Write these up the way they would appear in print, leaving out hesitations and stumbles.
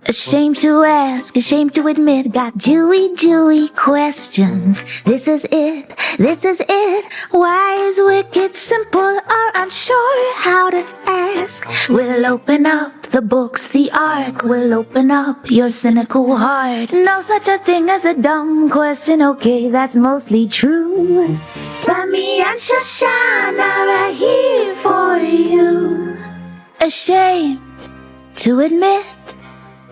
Ashamed to ask, ashamed to admit, got Jewy questions. This is it. Why is wicked simple or unsure how to ask? We'll open up the books, the ark. We'll open up your cynical heart. No such a thing as a dumb question, okay, that's mostly true. Tami and Shoshana are here for you. Ashamed to admit,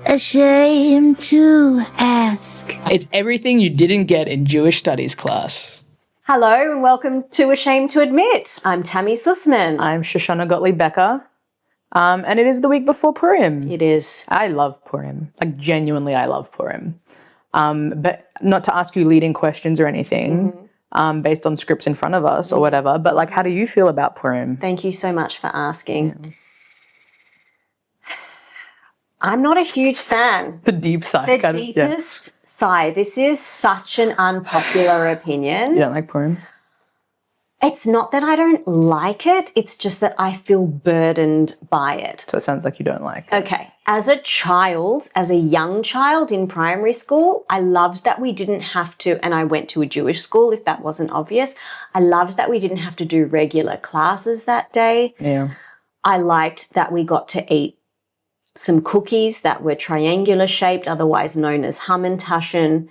ashamed to ask. It's everything you didn't get in Jewish studies class. Hello and welcome to Ashamed to Admit. I'm Tami Sussman. I'm Shoshana Gottlieb-Becker, and it is the week before Purim. It is. I love Purim. Like, genuinely, I love Purim. But not to ask you leading questions or anything, based on scripts in front of us or whatever, but like, how do you feel about Purim? Thank you so much for asking. Yeah. I'm not a huge fan. The deep sigh. The deepest sigh. This is such an unpopular opinion. You don't like Purim? It's not that I don't like it. It's just that I feel burdened by it. So it sounds like you don't like it. Okay. As a child, as a young child in primary school, I loved that we didn't have to, and I went to a Jewish school if that wasn't obvious. I loved that we didn't have to do regular classes that day. Yeah. I liked that we got to eat some cookies that were triangular shaped, otherwise known as Hamantaschen.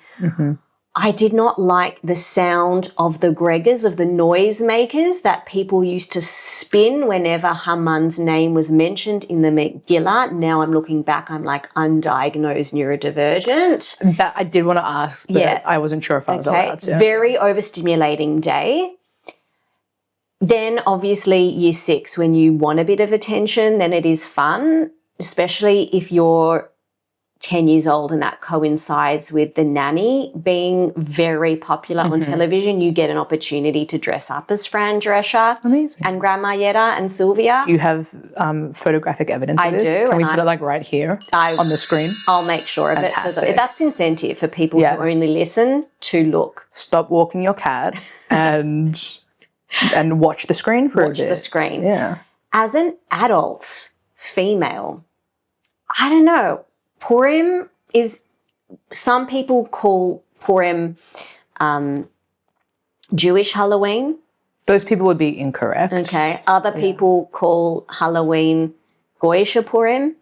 I did not like the sound of the Gregors, of the noisemakers that people used to spin whenever Haman's name was mentioned in the Megillah. Now I'm looking back, I'm like undiagnosed neurodivergent. That I did want to ask, but I wasn't sure if I was allowed to. Very overstimulating day. Then obviously year 6, when you want a bit of attention, then it is fun. Especially if you're 10 years old and that coincides with The Nanny being very popular on television, you get an opportunity to dress up as Fran Drescher. Amazing. And Grandma Yetta and Sylvia. Do you have photographic evidence of this? I do. Can we put it like right here on the screen? I'll make sure of it. That's incentive for people who only listen to look. Stop walking your cat and watch the screen for a bit. Watch the screen. Yeah. As an adult female, I don't know. Purim is, some people call Purim Jewish Halloween. Those people would be incorrect. Okay. Other people call Halloween Goyish Purim.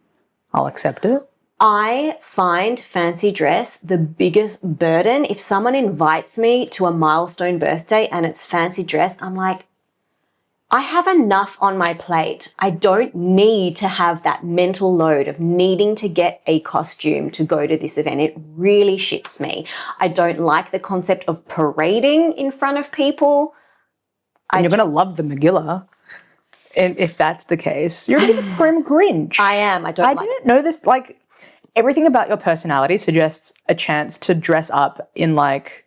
I'll accept it. I find fancy dress the biggest burden. If someone invites me to a milestone birthday and it's fancy dress, I'm like, I have enough on my plate. I don't need to have that mental load of needing to get a costume to go to this event. It really shits me. I don't like the concept of parading in front of people. And you're going to love the Megillah. And if that's the case, you're a big Purim Grinch. I am. I didn't know this. Like, everything about your personality suggests a chance to dress up in, like,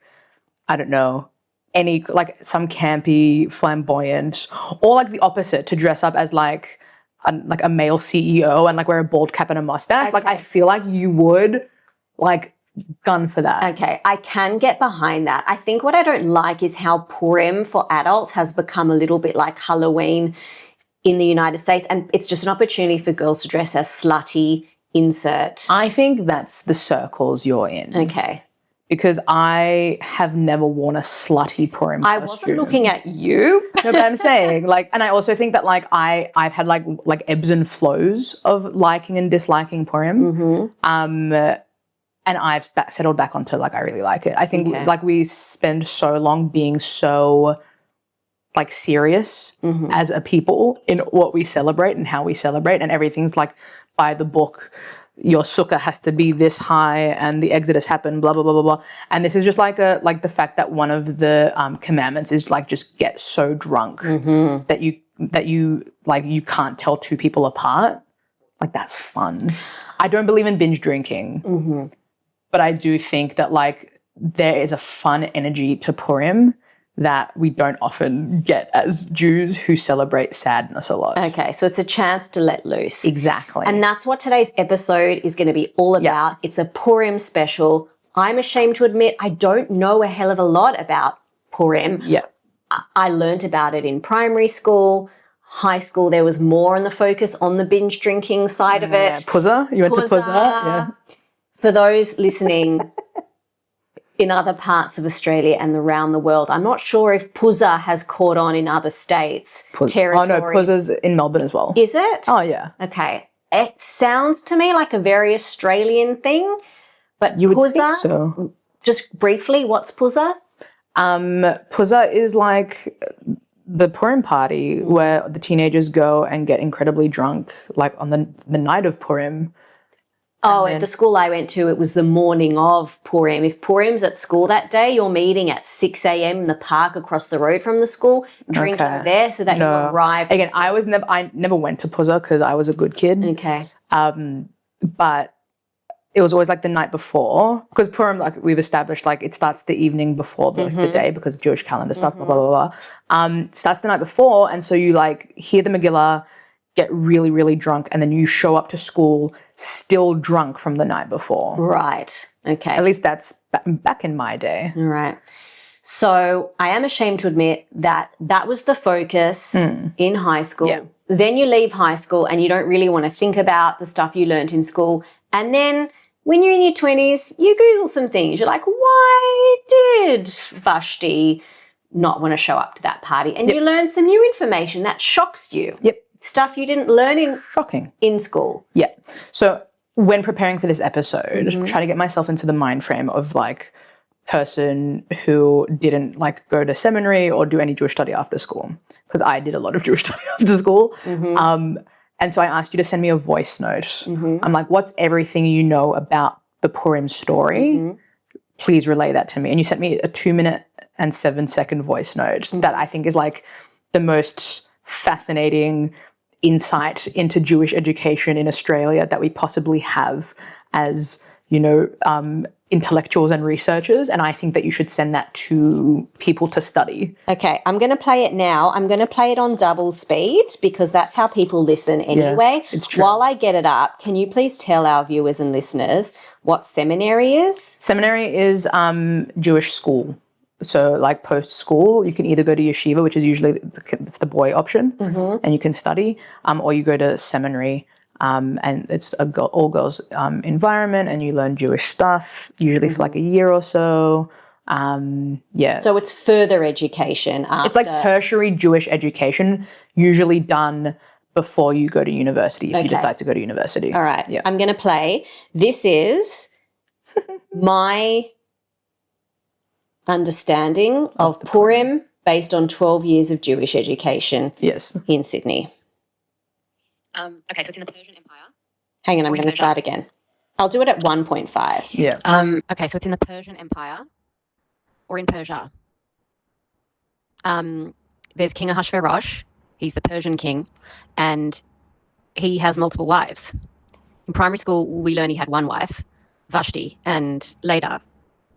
I don't know, any, like, some campy, flamboyant, or like the opposite, to dress up as like a male CEO and like wear a bald cap and a mustache. Okay. Like, I feel like you would like gun for that. Okay, I can get behind that. I think what I don't like is how Purim for adults has become a little bit like Halloween in the United States, and it's just an opportunity for girls to dress as slutty, insert. I think that's the circles you're in. Okay. Because I have never worn a slutty Purim costume. I wasn't looking at you. No, but I'm saying, like, and I also think that, like, I've had, like ebbs and flows of liking and disliking Purim. And I've settled back onto, like, I really like it. I think, like, we spend so long being so, like, serious as a people in what we celebrate and how we celebrate, and everything's, like, by the book. Your sukkah has to be this high and the exodus happened, blah, blah, blah, blah, blah. And this is just like the fact that one of the commandments is like, just get so drunk that you like, you can't tell two people apart. Like, that's fun. I don't believe in binge drinking, but I do think that, like, there is a fun energy to Purim that we don't often get as Jews who celebrate sadness a lot. Okay, so it's a chance to let loose. Exactly. And that's what today's episode is going to be all about. It's a Purim special. I'm ashamed to admit I don't know a hell of a lot about Purim. Yeah. I learned about it in primary school. high school there was more on the focus on the binge drinking side of it. Puzza? You went to Puzza? Yeah. For those listening in other parts of Australia and around the world, I'm not sure if Puzza has caught on in other states, territories. Oh, no, Puzza's in Melbourne as well. Is it? Oh, yeah. Okay. It sounds to me like a very Australian thing, but You would Puzza, think so. just briefly, what's Puzza? Puzza is like the Purim party where the teenagers go and get incredibly drunk, like on the night of Purim. Oh, at the school I went to, it was the morning of Purim. If Purim's at school that day, you're meeting at 6 a.m. in the park across the road from the school, drinking there so that you arrive. Again, I never went to Puzza because I was a good kid. Okay. But it was always like the night before, because Purim, like we've established, like it starts the evening before the day because Jewish calendar stuff, blah, blah, blah, blah. Starts the night before, and so you like hear the Megillah, get really, really drunk, and then you show up to school still drunk from the night before. Right. Okay. At least that's back in my day. All right. So I am ashamed to admit that that was the focus in high school. Yeah. Then you leave high school and you don't really want to think about the stuff you learned in school. And then when you're in your 20s, you Google some things. You're like, why did Vashti not want to show up to that party? And you learn some new information that shocks you. Yep. Stuff you didn't learn Shocking. in school. Yeah. So when preparing for this episode, trying to get myself into the mind frame of like person who didn't like go to seminary or do any Jewish study after school, because I did a lot of Jewish study after school. And so I asked you to send me a voice note. I'm like, what's everything you know about the Purim story? Please relay that to me. And you sent me a 2-minute and 7-second voice note that I think is like the most fascinating insight into Jewish education in Australia that we possibly have as, you know, intellectuals and researchers. And I think that you should send that to people to study. Okay, I'm going to play it now. I'm going to play it on double speed because that's how people listen anyway. Yeah, it's true. While I get it up, can you please tell our viewers and listeners what seminary is? Seminary is Jewish school. So like post-school, you can either go to yeshiva, which is usually it's the boy option, and you can study, or you go to seminary, and it's a all-girls environment, and you learn Jewish stuff, usually for like a year or so. So it's further education after. It's like tertiary Jewish education, usually done before you go to university, if you decide to go to university. All right. Yeah. I'm going to play. This is my understanding of Purim based on 12 years of Jewish education in Sydney. Okay, so it's in the Persian Empire. Hang on, I'm going to start again. I'll do it at 1.5. Yeah. Okay, so it's in the Persian Empire or in Persia. There's King Ahasuerus. He's the Persian king, and he has multiple wives. In primary school, we learn he had one wife, Vashti, and later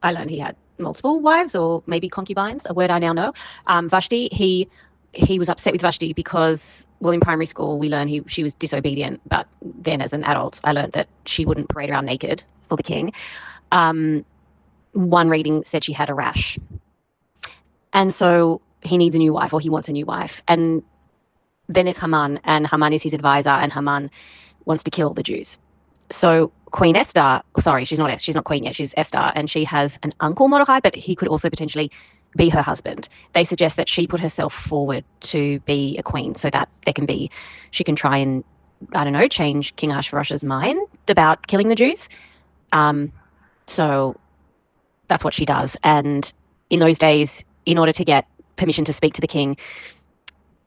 I learned he had multiple wives or maybe concubines, a word I now know. Vashti, he was upset with Vashti because, well, in primary school we learned she was disobedient, but then as an adult I learned that she wouldn't parade around naked for the king. One reading said she had a rash. And so he needs a new wife, or he wants a new wife. And then there's Haman, and Haman is his advisor, and Haman wants to kill the Jews. So Queen Esther, sorry, she's not queen yet, she's Esther, and she has an uncle, Mordecai, but he could also potentially be her husband. They suggest that she put herself forward to be a queen so that she can try and, I don't know, change King Ahasuerus' mind about killing the Jews. So that's what she does. And in those days, in order to get permission to speak to the king,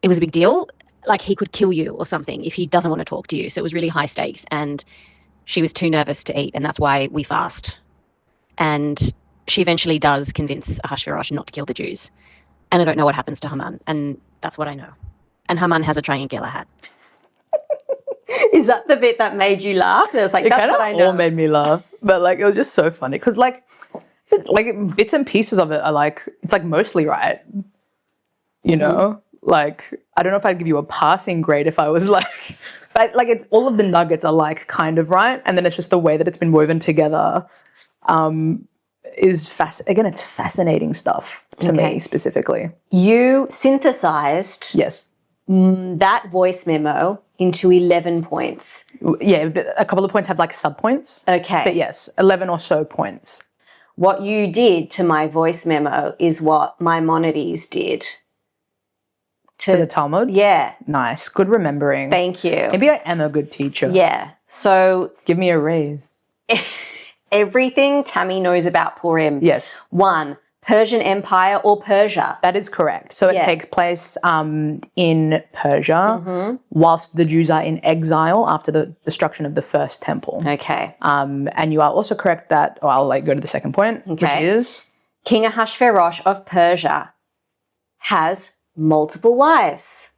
it was a big deal. Like, he could kill you or something if he doesn't want to talk to you. So it was really high stakes, and she was too nervous to eat, and that's why we fast. And she eventually does convince Ahasuerus not to kill the Jews. And I don't know what happens to Haman, and that's what I know. And Haman has a triangular hat. Is that the bit that made you laugh? It was like, that's what I know. All made me laugh, but like it was just so funny because like bits and pieces of it are like, it's like mostly right, you know. Like, I don't know if I'd give you a passing grade if I was like, but like it's all of the nuggets are like kind of right, and then it's just the way that it's been woven together is it's fascinating stuff to me specifically. You synthesized Yes. that voice memo into 11 points. Yeah, but a couple of points have like sub-points. Okay. But yes, 11 or so points. What you did to my voice memo is what Maimonides did To the Talmud? Yeah. Nice. Good remembering. Thank you. Maybe I am a good teacher. Yeah. So Give me a raise. everything Tami knows about Purim. Yes. 1, Persian Empire or Persia. That is correct. So it Yeah. takes place in Persia whilst the Jews are in exile after the destruction of the first temple. Okay. And you are also correct that, I'll go to the second point, which Okay. is, King Ahasuerus of Persia has multiple wives.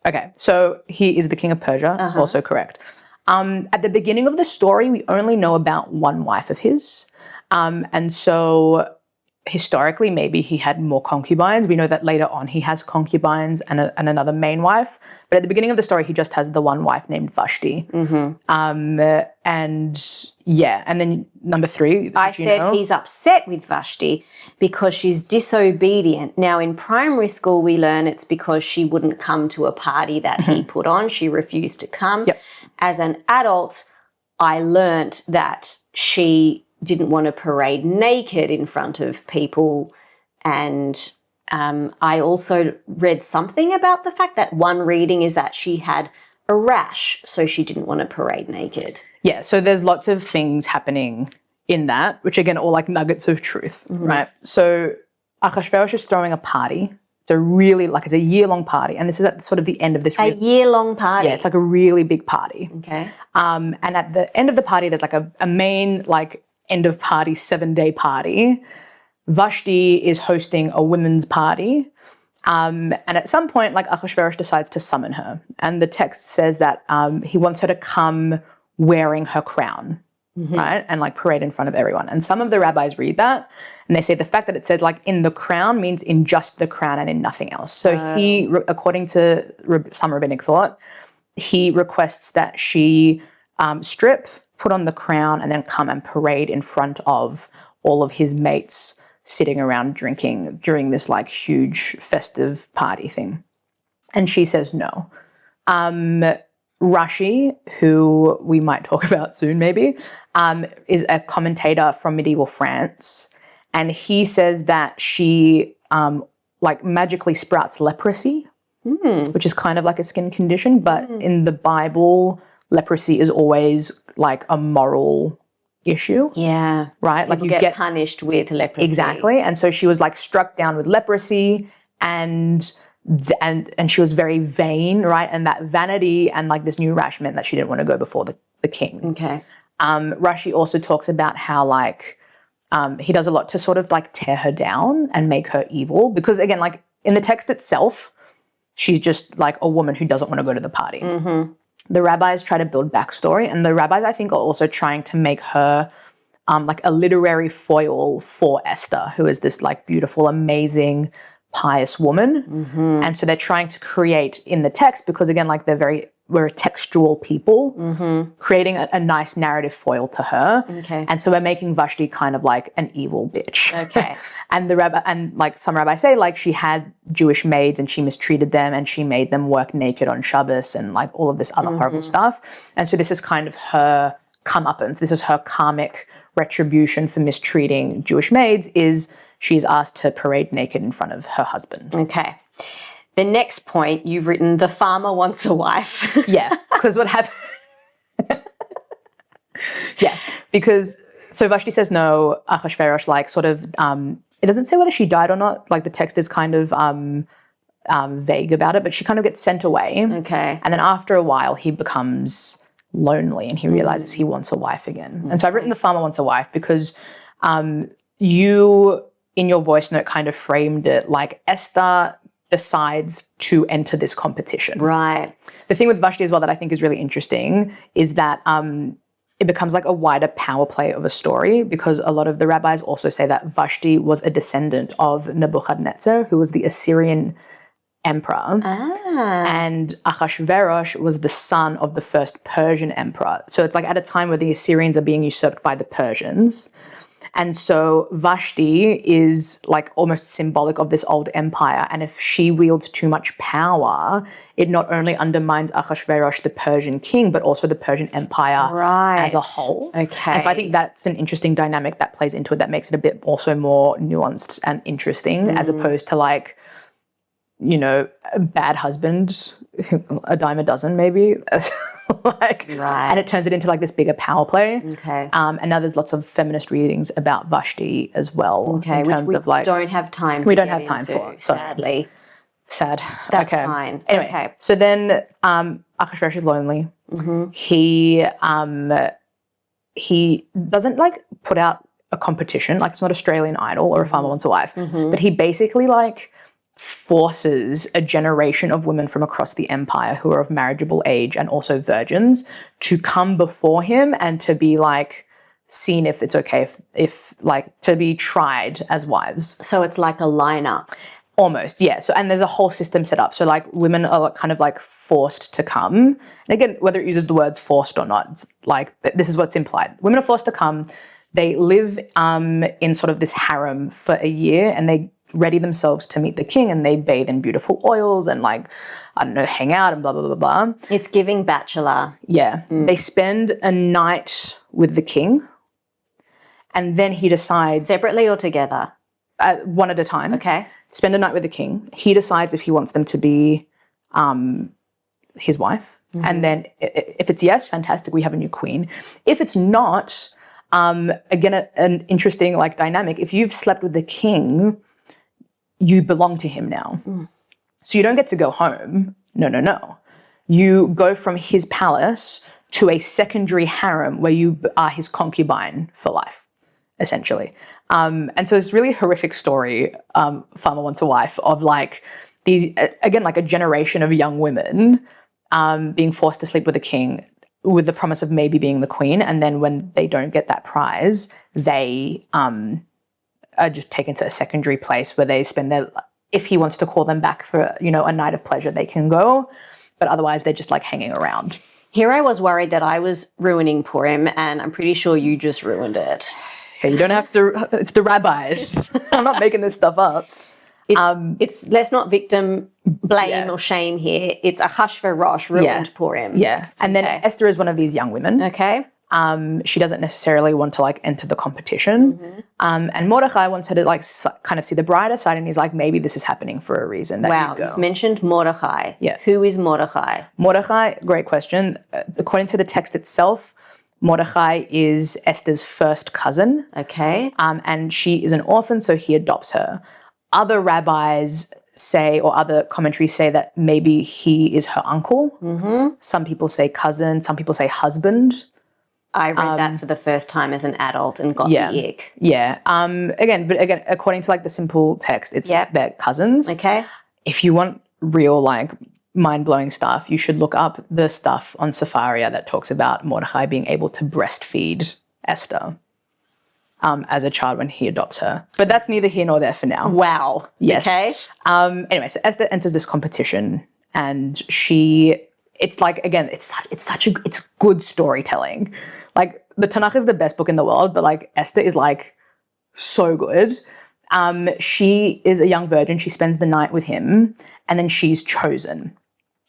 okay, so he is the king of Persia, also correct. At the beginning of the story, we only know about one wife of his. And so historically, maybe he had more concubines. We know that later on he has concubines and another main wife. But at the beginning of the story, he just has the one wife named Vashti. And then number 3. I said he's upset with Vashti because she's disobedient. Now, in primary school, we learn it's because she wouldn't come to a party that he put on. She refused to come. Yep. As an adult, I learnt that she didn't want to parade naked in front of people. And I also read something about the fact that one reading is that she had a rash, so she didn't want to parade naked. Yeah, so there's lots of things happening in that, which again, all like nuggets of truth, right? So Ahasuerus is throwing a party. It's a really, it's a year-long party. And this is at sort of the end of this. A year-long party? Yeah, it's like a really big party. Okay. And at the end of the party, there's like a main, end of party, 7-day party. Vashti is hosting a women's party. And at some point, Ahasuerus decides to summon her. And the text says that he wants her to come wearing her crown, right? And parade in front of everyone. And some of the rabbis read that and they say the fact that it says in the crown means in just the crown and in nothing else. So he, according to some rabbinic thought, he requests that she strip, put on the crown, and then come and parade in front of all of his mates sitting around drinking during this huge festive party thing. And she says no. Rashi, who we might talk about soon maybe, is a commentator from medieval France. And he says that she magically sprouts leprosy, which is kind of like a skin condition. But in the Bible, leprosy is always a moral issue. Yeah. Right? People you get punished with leprosy. Exactly. And so she was struck down with leprosy and she was very vain, right? And that vanity and this new rash meant that she didn't want to go before the king. Okay. Rashi also talks about how he does a lot to sort of tear her down and make her evil because again, in the text itself, she's just a woman who doesn't want to go to the party. The rabbis try to build backstory, and the rabbis, I think, are also trying to make her a literary foil for Esther, who is this beautiful, amazing, pious woman. And so they're trying to create in the text, because again, we're a textual people, creating a nice narrative foil to her. Okay. And so we're making Vashti kind of an evil bitch. Okay. And the rabbi, and some rabbis say she had Jewish maids and she mistreated them and she made them work naked on Shabbos and all of this other horrible stuff. And so this is kind of her comeuppance. This is her karmic retribution for mistreating Jewish maids, is she's asked to parade naked in front of her husband. Okay. The next point, you've written, the farmer wants a wife. Yeah, because what happened... yeah, because... So Vashti says no, Ahasuerus it doesn't say whether she died or not. The text is kind of vague about it, but she kind of gets sent away. Okay. And then after a while, he becomes lonely and he realizes he wants a wife again. And so I've written the farmer wants a wife because you, in your voice note, kind of framed it Esther decides to enter this competition. Right. The thing with Vashti as well that I think is really interesting is that it becomes a wider power play of a story, because a lot of the rabbis also say that Vashti was a descendant of Nebuchadnezzar, who was the Assyrian emperor. And Ahasuerus was the son of the first Persian emperor. So it's at a time where the Assyrians are being usurped by the Persians. And so Vashti is like almost symbolic of this old empire. And if she wields too much power, it not only undermines Ahasuerus, the Persian king, but also the Persian empire as a whole. Okay. And so I think that's an interesting dynamic that plays into it that makes it a bit also more nuanced and interesting as opposed to like, you know, a bad husband, a dime a dozen maybe. And it turns it into like this bigger power play. Okay. And now there's lots of feminist readings about Vashti as well. Okay, in terms which we of like don't have time. we don't have time for. So Sadly, sad. that's okay. fine. Anyway, Okay. so then Ahasuerus is lonely. Mm-hmm. He doesn't like put out a competition. Like it's not Australian Idol or A Farmer Wants a Wife, but he basically like forces a generation of women from across the empire who are of marriageable age and also virgins to come before him and to be like seen if it's okay if like to be tried as wives. So it's like a lineup. Almost, yeah. So, and there's a whole system set up. So, like, women are kind of like forced to come. And again, whether it uses the words forced or not, it's like, but this is what's implied. Women are forced to come. They live in sort of this harem for a year, and they ready themselves to meet the king, and they bathe in beautiful oils and like, I don't know, hang out and blah, blah, blah, blah. It's giving Bachelor. Yeah. They spend a night with the king, and then he decides. Separately or together? One at a time. Okay. Spend a night with the king. He decides if he wants them to be his wife. And then if it's yes, fantastic, we have a new queen. If it's not, again, an interesting like dynamic. If you've slept with the king, you belong to him now. So you don't get to go home. No. You go from his palace to a secondary harem where you are his concubine for life, essentially. And so it's really a horrific story, Farmer Wants a Wife, of like these, again, like a generation of young women being forced to sleep with a king with the promise of maybe being the queen. And then when they don't get that prize, they are just taken to a secondary place where they spend their, if he wants to call them back for, you know, a night of pleasure, they can go. But otherwise they're just like hanging around. Here I was worried that I was ruining Purim, and I'm pretty sure you just ruined it. You don't have to, it's the rabbis. I'm not making this stuff up. It's let's not victim blame or shame here. It's Ahasuerus ruined Purim. Yeah. And then Esther is one of these young women. Okay. She doesn't necessarily want to like enter the competition. And Mordechai wants her to like kind of see the brighter side, and he's like, maybe this is happening for a reason. That you go. You've mentioned Mordechai. Yeah. Who is Mordechai? Mordechai, great question. According to the text itself, Mordechai is Esther's first cousin. Okay. And she is an orphan, so he adopts her. Other rabbis say, or other commentaries say, that maybe he is her uncle. Some people say cousin, some people say husband. I read that for the first time as an adult and got the ick. Yeah. Again, according to like the simple text, it's they're cousins. Okay. If you want real like mind-blowing stuff, you should look up the stuff on Safaria that talks about Mordechai being able to breastfeed Esther as a child when he adopts her. But that's neither here nor there for now. Wow. Yes. Okay. Anyway, so Esther enters this competition, and it's like, again, it's good storytelling. Like, the Tanakh is the best book in the world, but like Esther is like so good. She is a young virgin. She spends the night with him, and then she's chosen.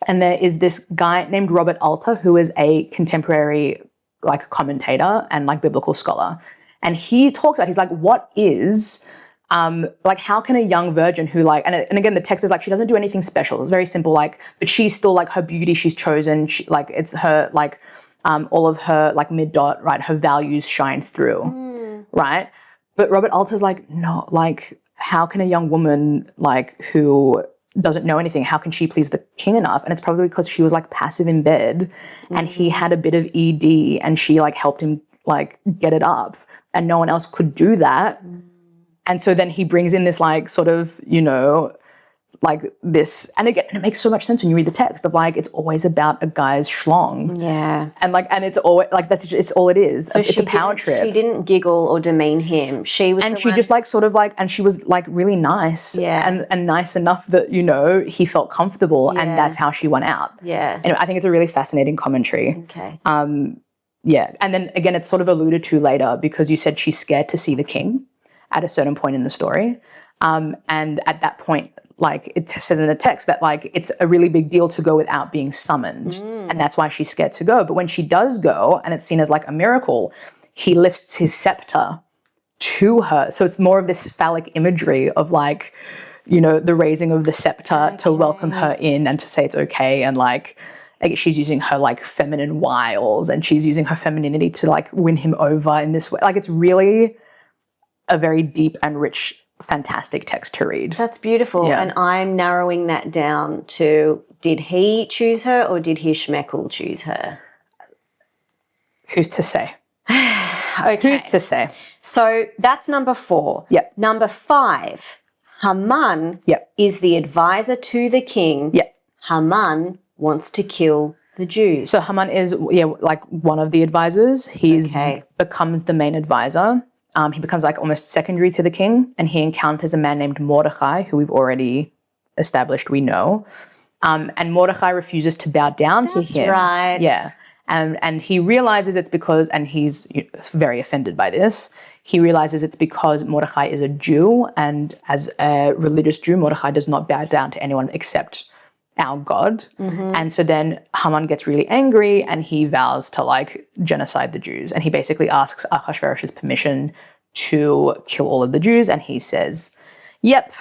And there is this guy named Robert Alter, who is a contemporary like commentator and like biblical scholar. And he talks about, he's like, what is, like, how can a young virgin who like, and again, the text is like, she doesn't do anything special. It's very simple, like, but she's still like her beauty, she's chosen, like it's her, like, all of her like midot, right? Her values shine through, right? But Robert Alter's like, no, like, how can a young woman like who doesn't know anything, how can she please the king enough? And it's probably because she was like passive in bed and he had a bit of ED and she like helped him like get it up and no one else could do that. And so then he brings in this like sort of, you know, like this, and again, it makes so much sense when you read the text of like, it's always about a guy's schlong. Yeah. And like, and it's always like, it's all it is. So it's a power trip. She didn't giggle or demean him. She was, and she just like sort of like, and she was like really nice. Yeah. And nice enough that, you know, he felt comfortable and that's how she went out. Yeah. Anyway, I think it's a really fascinating commentary. Okay. Yeah. And then again, it's sort of alluded to later because you said she's scared to see the king at a certain point in the story. And at that point, like it says in the text that like it's a really big deal to go without being summoned. And that's why she's scared to go. But when she does go, and it's seen as like a miracle, he lifts his scepter to her. So it's more of this phallic imagery of like, you know, the raising of the scepter to welcome her in and to say it's okay. And like she's using her like feminine wiles and she's using her femininity to like win him over in this way. Like it's really a very deep and rich, fantastic text to read. That's beautiful. Yeah. And I'm narrowing that down to, did he choose her or did his schmeckle choose her? Who's to say? Okay. Who's to say? So that's number 4. Yep. Number 5, Haman Yep. is the advisor to the king. Yep. Haman wants to kill the Jews. So Haman is, like one of the advisors. He becomes the main advisor. He becomes like almost secondary to the king, and he encounters a man named Mordecai, who we've already established we know. And Mordecai refuses to bow down to him. That's right. Yeah. And he realizes it's because, and he's very offended by this, he realizes it's because Mordecai is a Jew, and as a religious Jew, Mordecai does not bow down to anyone except our God. And so then Haman gets really angry and he vows to like genocide the Jews. And he basically asks Ahasuerus's permission to kill all of the Jews. And he says, yep,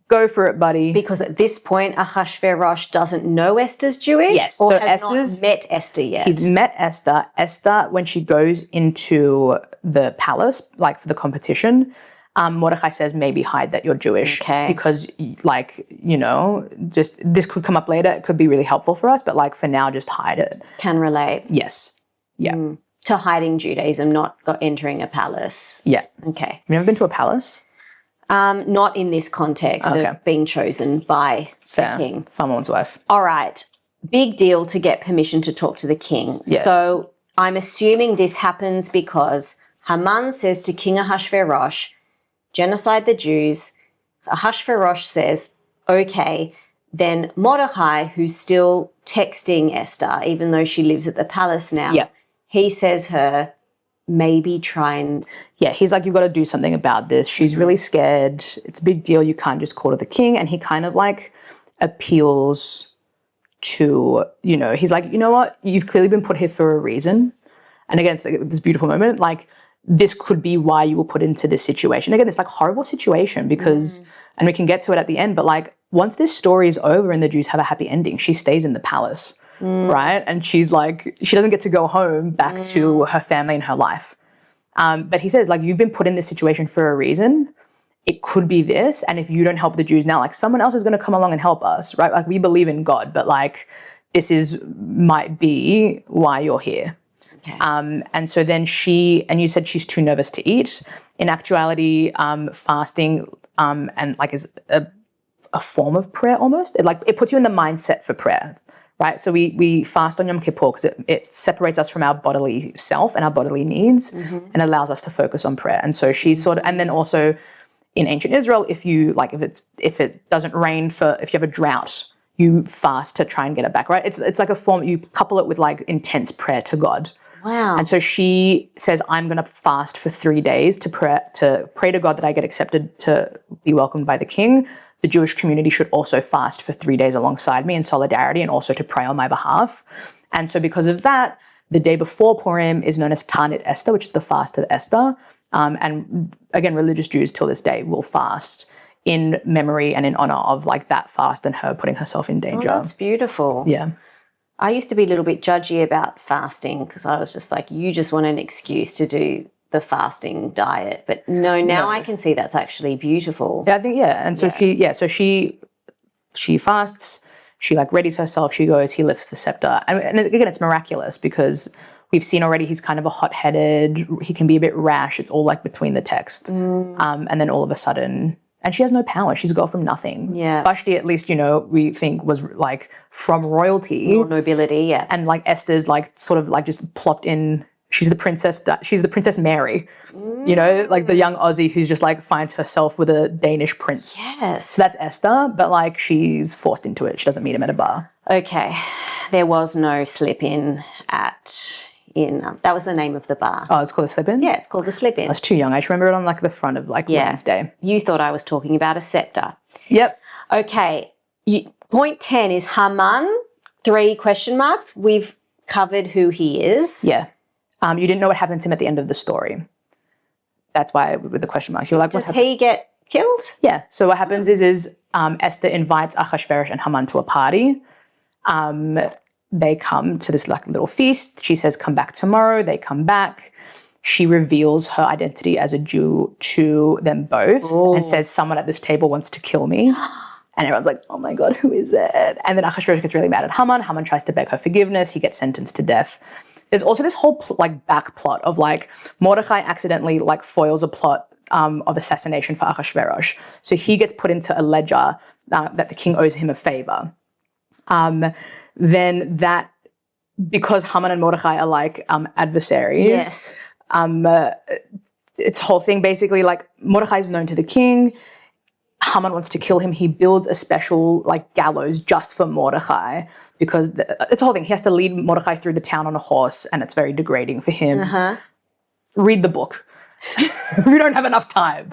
go for it, buddy. Because at this point, Ahasuerus doesn't know Esther's Jewish? Yes. Or So has Esther's- not met Esther yet? He's met Esther. Esther, when she goes into the palace, like for the competition, Mordecai says, maybe hide that you're Jewish. Okay. Because, like, you know, just this could come up later. It could be really helpful for us. But, like, for now, just hide it. Can relate Yes. Yeah. to hiding Judaism, not entering a palace. Yeah. Okay. You've never been to a palace? Not in this context Okay. of being chosen by Fair. the king. Farmer's wife. All right. Big deal to get permission to talk to the king. Yeah. So I'm assuming this happens because Haman says to King Ahasuerus, genocide the Jews. Ahasuerus says, okay. Then Mordecai, who's still texting Esther, even though she lives at the palace now, Yeah. he says her, maybe try and... Yeah, he's like, you've got to do something about this. She's really scared. It's a big deal. You can't just call to the king. And he kind of like appeals to, you know, he's like, you know what? You've clearly been put here for a reason. And again, it's like this beautiful moment. Like, this could be why you were put into this situation. Again, it's like horrible situation because, and we can get to it at the end, but like once this story is over and the Jews have a happy ending, she stays in the palace, right? And she's like, she doesn't get to go home back to her family and her life. But he says, like, you've been put in this situation for a reason. It could be this. And if you don't help the Jews now, like someone else is going to come along and help us, right? Like we believe in God, but like this might be why you're here. Okay. And so then and you said she's too nervous to eat. In actuality, fasting and like is a form of prayer almost. It puts you in the mindset for prayer, right? So we fast on Yom Kippur because it separates us from our bodily self and our bodily needs and allows us to focus on prayer. And so she's and then also in ancient Israel, if it doesn't rain if you have a drought, you fast to try and get it back, right? It's like a form, you couple it with like intense prayer to God. Wow. And so she says, I'm going to fast for 3 days to pray to God that I get accepted to be welcomed by the king. The Jewish community should also fast for 3 days alongside me in solidarity and also to pray on my behalf. And so because of that, the day before Purim is known as Ta'anit Esther, which is the fast of Esther. And again, religious Jews till this day will fast in memory and in honor of like that fast and her putting herself in danger. Oh, that's beautiful. Yeah. I used to be a little bit judgy about fasting because I was just like, you just want an excuse to do the fasting diet. But now I can see that's actually beautiful. Yeah, I think, And so she fasts, she like readies herself, she goes, he lifts the scepter. And again, it's miraculous because we've seen already he's kind of a hot-headed, he can be a bit rash. It's all like between the text. And then all of a sudden, and she has no power. She's a girl from nothing. Yeah. Vashti, at least, we think was like from royalty. Or nobility, yeah. And like Esther's like sort of like just plopped in. She's the Princess Mary, like the young Aussie who's just like finds herself with a Danish prince. Yes. So that's Esther, but like she's forced into it. She doesn't meet him at a bar. Okay. There was no slip in at that was the name of the bar. Oh, it's called a slip-in? Yeah, it's called the I Slip-In. was too young. I just remember it on like the front of like Wednesday. You thought I was talking about a scepter. Yep. Okay. Point 10 is Haman, 3 question marks. We've covered who he is. Yeah. You didn't know what happened to him at the end of the story. That's why with the question marks. You were like, Does he get killed? Yeah. So what happens is Esther invites Achashverosh and Haman to a party. They come to this like little feast. She says, come back tomorrow. They come back. She reveals her identity as a Jew to them both and says, someone at this table wants to kill me. And everyone's like, oh my God, who is it? And then Achashverosh gets really mad at Haman. Haman tries to beg her forgiveness. He gets sentenced to death. There's also this whole like back plot of like Mordechai accidentally like foils a plot of assassination for Achashverosh. So he gets put into a ledger that the king owes him a favor. Then that, because Haman and Mordechai are like adversaries, it's whole thing basically like Mordechai is known to the king. Haman wants to kill him. He builds a special like gallows just for Mordechai because it's a whole thing. He has to lead Mordechai through the town on a horse and it's very degrading for him. Read the book. We don't have enough time.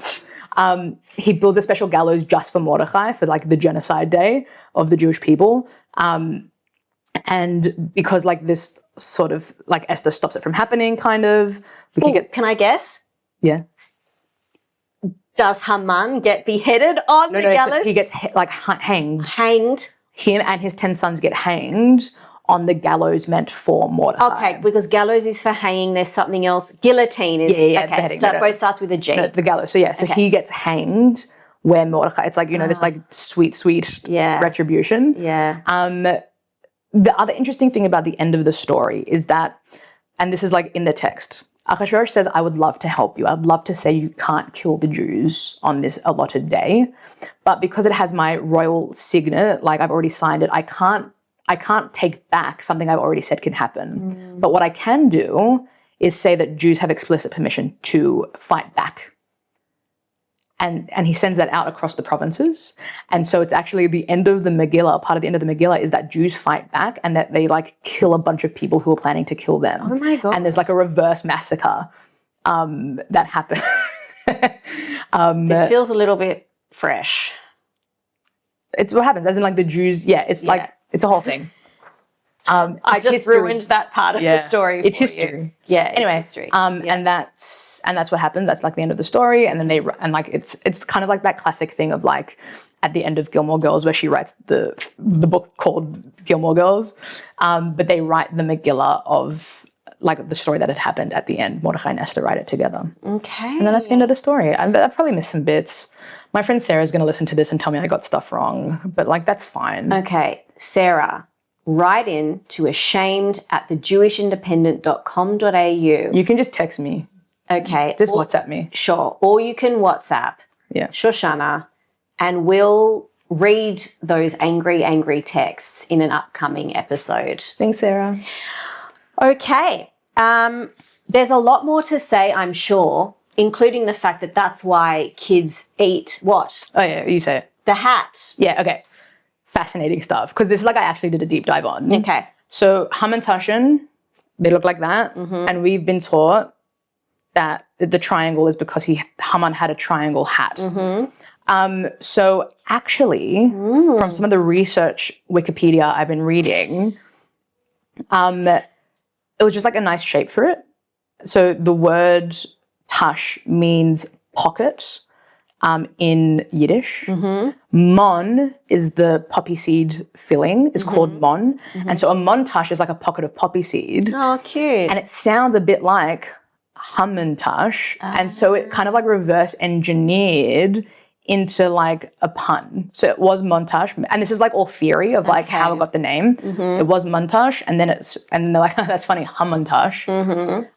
He builds a special gallows just for Mordechai for like the genocide day of the Jewish people. And because like this sort of like Esther stops it from happening kind of. Can I guess? Yeah. Does Haman get beheaded on the gallows? He gets hanged. Hanged. Him and his 10 sons get hanged on the gallows meant for Mordechai. Okay, because gallows is for hanging. There's something else. Guillotine is. Okay, so both starts with a G. No, the gallows. So so he gets hanged where Mordechai. It's like this like sweet retribution. Yeah. The other interesting thing about the end of the story is that, and this is like in the text, Achashverosh says, I would love to help you. I'd love to say you can't kill the Jews on this allotted day. But because it has my royal signet, like I've already signed it, I can't take back something I've already said can happen. But what I can do is say that Jews have explicit permission to fight back. And he sends that out across the provinces. And so it's actually the end of the Megillah, part of the end of the Megillah is that Jews fight back and that they like kill a bunch of people who are planning to kill them. Oh my God. And there's like a reverse massacre that happened. This feels a little bit fresh. It's what happens, as in like the Jews, like, it's a whole thing. I just ruined that part of the story. It's history. You. Yeah. Anyway, history. and that's what happens. That's like the end of the story. And then it's kind of like that classic thing of like at the end of Gilmore Girls where she writes the book called Gilmore Girls, but they write the Megillah of like the story that had happened at the end. Mordechai and Esther write it together. Okay. And then that's the end of the story. I've probably missed some bits. My friend Sarah's going to listen to this and tell me I got stuff wrong, but like that's fine. Okay, Sarah. Write in to ashamed@thejewishindependent.com.au. You can just text me. Okay. Just WhatsApp me. Sure. Or you can WhatsApp Shoshana and we'll read those angry texts in an upcoming episode. Thanks, Sarah. Okay. There's a lot more to say, I'm sure, including the fact that that's why kids eat what? Oh, yeah, you say it. The hat. Yeah, okay. Fascinating stuff, because this is like I actually did a deep dive on. Okay. So Hamantashen, they look like that, and we've been taught that the triangle is because Haman had a triangle hat. So actually, from some of the research Wikipedia I've been reading, it was just like a nice shape for it. So the word tash means pocket. In Yiddish. Mon is the poppy seed filling. It's called mon. And so a montash is like a pocket of poppy seed. Oh, cute. And it sounds a bit like hamantash. And so it kind of like reverse engineered into like a pun. So it was montash. And this is like all theory of like how it got the name. It was montash. And then they're like, that's funny, hamantash.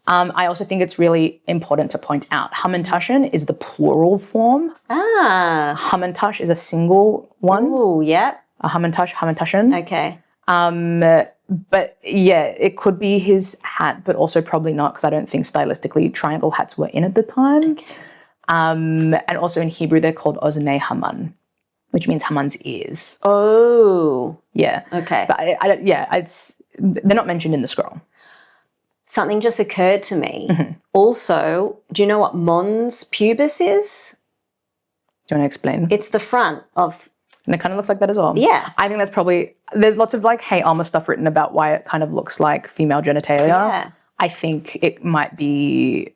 I also think it's really important to point out Hamantashen is the plural form. Hamantash is a single one. Oh, yeah. A Hamantashen. Okay. But yeah, it could be his hat, but also probably not because I don't think stylistically triangle hats were in at the time. Okay. And also in Hebrew, they're called Oznei Haman, which means Haman's ears. Oh. Yeah. Okay. But they're not mentioned in the scroll. something just occurred to me. Also, do you know what mons pubis is? Do you want to explain? It's the front of... And it kind of looks like that as well. Yeah. I think that's probably, there's lots of like Hey Alma stuff written about why it kind of looks like female genitalia. Yeah. I think it might be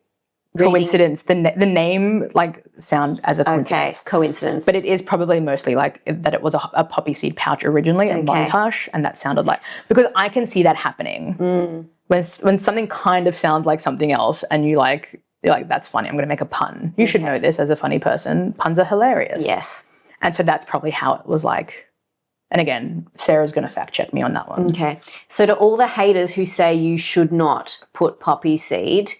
coincidence. The name like sound as a coincidence. Okay, coincidence. But it is probably mostly like that it was a poppy seed pouch originally, a montage, and that sounded like, because I can see that happening. When something kind of sounds like something else and you're like, that's funny, I'm going to make a pun. You should know this as a funny person. Puns are hilarious. Yes. And so that's probably how it was like. And again, Sarah's going to fact check me on that one. Okay. So to all the haters who say you should not put poppy seed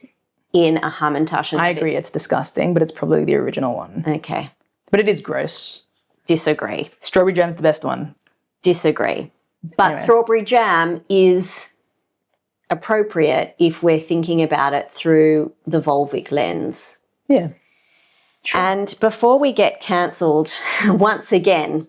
in a hamantash. I agree, it's disgusting, but it's probably the original one. Okay. But it is gross. Disagree. Strawberry jam's the best one. Disagree. But Anyway. strawberry jam is appropriate if we're thinking about it through the vulvic lens. Yeah. And before we get cancelled once again,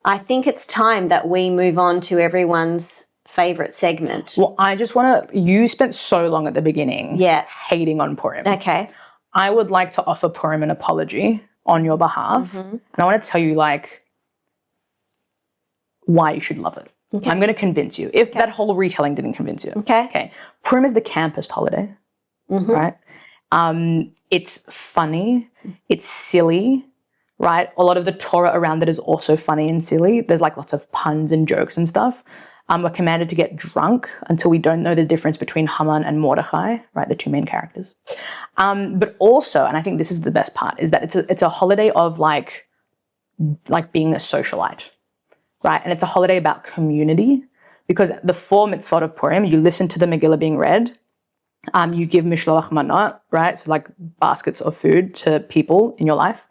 I think it's time that we move on to everyone's favourite segment. Well, I just want to, you spent so long at the beginning hating on Purim. Okay. I would like to offer Purim an apology on your behalf. And I want to tell you like why you should love it. Okay. I'm going to convince you, if that whole retelling didn't convince you. Okay. Purim is the campest holiday, right? It's funny, it's silly, right? A lot of the Torah around it is also funny and silly. There's like lots of puns and jokes and stuff. We're commanded to get drunk until we don't know the difference between Haman and Mordechai, right? The two main characters. But also, and I think this is the best part, is that it's a holiday of like being a socialite, right? And it's a holiday about community, because the 4 mitzvot of Purim, you listen to the Megillah being read, you give mishloach manot, right? So like baskets of food to people in your life.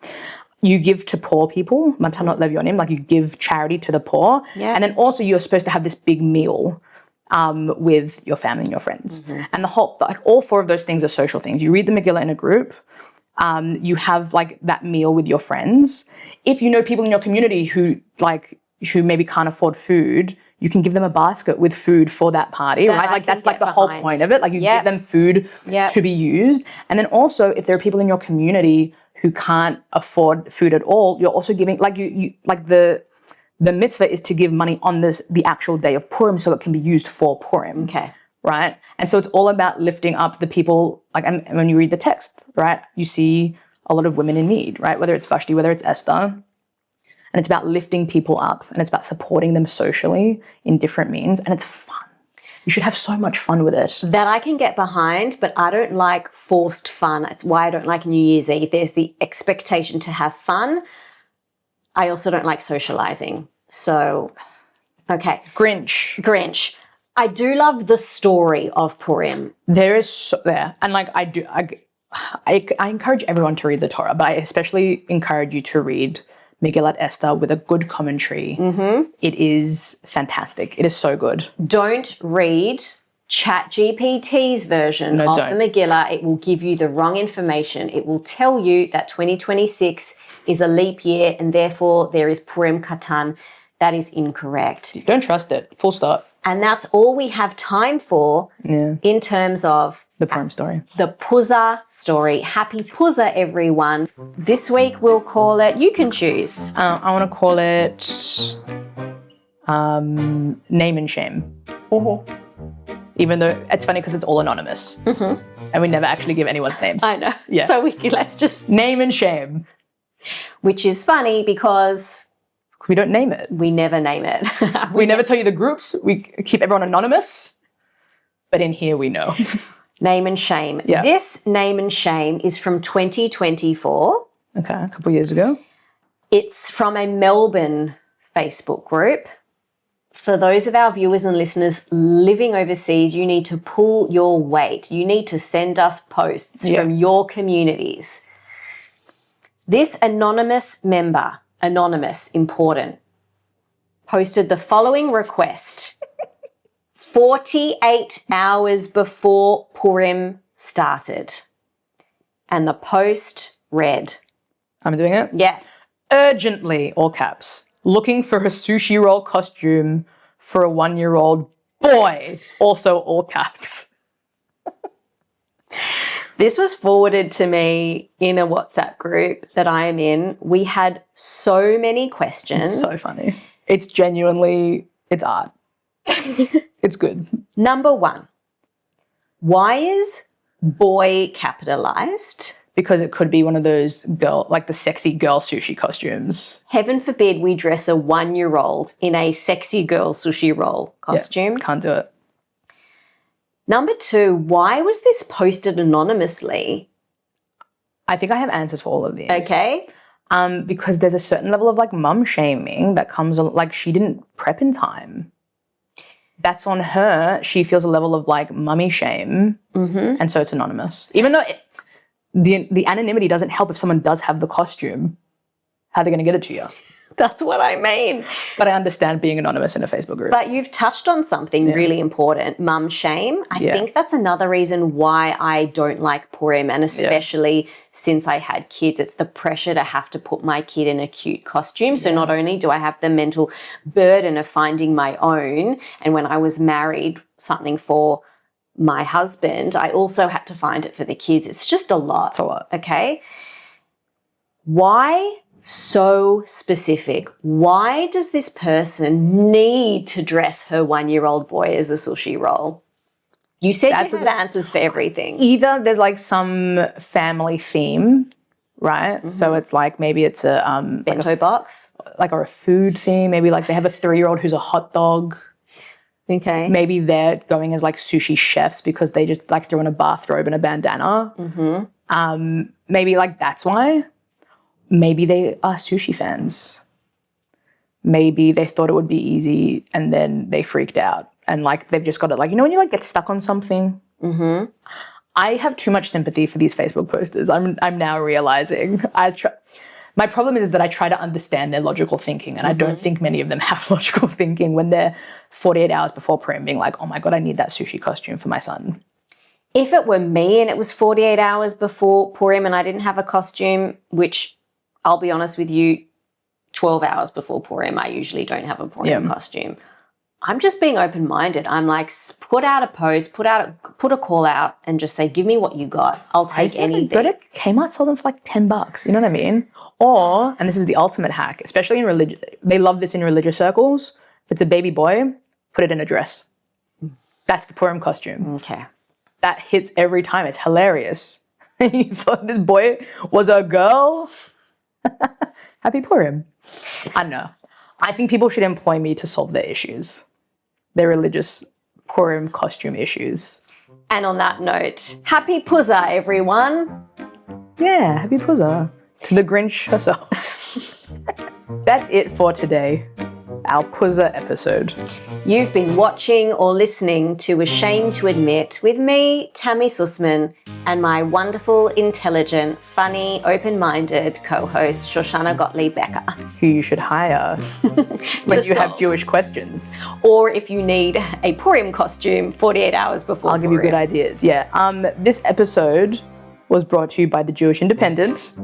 You give to poor people, matanot levyonim, like you give charity to the poor. Yeah. And then also you're supposed to have this big meal with your family and your friends. And the whole, like all 4 of those things are social things. You read the Megillah in a group. You have like that meal with your friends. If you know people in your community who maybe can't afford food, you can give them a basket with food for that party, right? Like that's like the whole point of it. Like you give them food to be used. And then also if there are people in your community who can't afford food at all, you're also giving, like you like the mitzvah is to give money on the actual day of Purim so it can be used for Purim. Okay. Right? And so it's all about lifting up the people, like, and when you read the text, right, you see a lot of women in need, right? Whether it's Vashti, whether it's Esther. And it's about lifting people up, and it's about supporting them socially in different means, and it's fun. You should have so much fun with it. That I can get behind, but I don't like forced fun. It's why I don't like New Year's Eve. There's the expectation to have fun. I also don't like socializing. So, okay. Grinch. I do love the story of Purim. There is and like I encourage everyone to read the Torah, but I especially encourage you to read Megillat Esther with a good commentary. It is fantastic. It is so good. Don't read ChatGPT's version of the Megillah. It will give you the wrong information. It will tell you that 2026 is a leap year and therefore there is Purim Katan. That is incorrect. Don't trust it. Full stop. And that's all we have time for in terms of the Purim story. The Puzzah story. Happy Puzzah, everyone. This week we'll call it, you can choose. I want to call it Name and Shame. Even though it's funny because it's all anonymous. And we never actually give anyone's names. I know. Yeah. So let's just... Name and Shame. Which is funny because... we don't name it. We never name it. we never tell you the groups. We keep everyone anonymous. But in here we know. Name and Shame. Yeah. This Name and Shame is from 2024. Okay, a couple of years ago. It's from a Melbourne Facebook group. For those of our viewers and listeners living overseas, you need to pull your weight. You need to send us posts from your communities. This anonymous member, important, posted the following request 48 hours before Purim started. And the post read. I'm doing it? Yeah. Urgently, all caps, looking for a sushi roll costume for a 1-year-old boy. Also all caps. This was forwarded to me in a WhatsApp group that I am in. We had so many questions. It's so funny. It's genuinely, it's art. It's good. Number 1, why is boy capitalized? Because it could be one of those like the sexy girl sushi costumes. Heaven forbid we dress a 1-year-old in a sexy girl sushi roll costume. Yeah, can't do it. Number 2, why was this posted anonymously? I think I have answers for all of these. Okay. Because there's a certain level of like mum shaming that comes on, like she didn't prep in time. That's on her. She feels a level of like mummy shame. And so it's anonymous. Even though the anonymity doesn't help if someone does have the costume. How are they going to get it to you? That's what I mean. But I understand being anonymous in a Facebook group. But you've touched on something really important, mum shame. I think that's another reason why I don't like Purim, and especially since I had kids. It's the pressure to have to put my kid in a cute costume. So not only do I have the mental burden of finding my own, and when I was married, something for my husband, I also had to find it for the kids. It's just a lot. It's a lot. Okay? Why so specific? Why does this person need to dress her 1-year-old boy as a sushi roll? You said you had answers for everything. Either there's like some family theme, right? So it's like maybe it's a Bento box. like or a food theme. Maybe like they have a 3-year-old who's a hot dog. Okay. Maybe they're going as like sushi chefs because they just like threw in a bathrobe and a bandana. Maybe like that's why. Maybe they are sushi fans. Maybe they thought it would be easy and then they freaked out and like they've just got it like, you know when you like get stuck on something? I have too much sympathy for these Facebook posters. I'm now realizing. My problem is that I try to understand their logical thinking, and I don't think many of them have logical thinking when they're 48 hours before Purim being like, oh my God, I need that sushi costume for my son. If it were me and it was 48 hours before Purim and I didn't have a costume, which I'll be honest with you, 12 hours before Purim, I usually don't have a Purim costume. I'm just being open-minded. I'm like, put out a post, put a call out and just say, give me what you got. I'll take anything. Go to Kmart, sells them for like $10. You know what I mean? Or, and this is the ultimate hack, especially in religion, they love this in religious circles. If it's a baby boy, put it in a dress. That's the Purim costume. Okay. That hits every time. It's hilarious. You thought this boy was a girl? Happy Purim. I don't know. I think people should employ me to solve their issues. Their religious Purim costume issues. And on that note, happy Puzzah, everyone. Yeah, happy Puzzah. To the Grinch herself. That's it for today. Our Puzzah episode. You've been watching or listening to Ashamed to Admit with me, Tami Sussman, and my wonderful, intelligent, funny, open-minded co-host, Shoshana Gottlieb-Becker. Who you should hire when you have Jewish questions. Or if you need a Purim costume 48 hours before I'll give you good ideas. Yeah. This episode was brought to you by the Jewish Independent,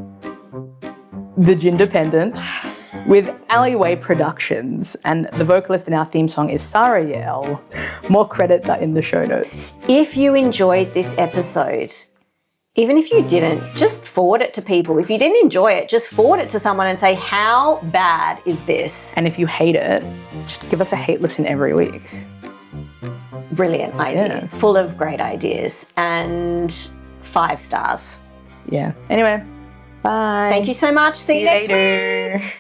the Jindependent, with Alleyway Productions, and the vocalist in our theme song is Sara Yael. More credits are in the show notes. If you enjoyed this episode, even if you didn't, just forward it to people. If you didn't enjoy it, just forward it to someone and say, how bad is this? And if you hate it, just give us a hate listen every week. Brilliant idea. Yeah. Full of great ideas and 5 stars. Yeah. Anyway, bye. Thank you so much. See you next later. week.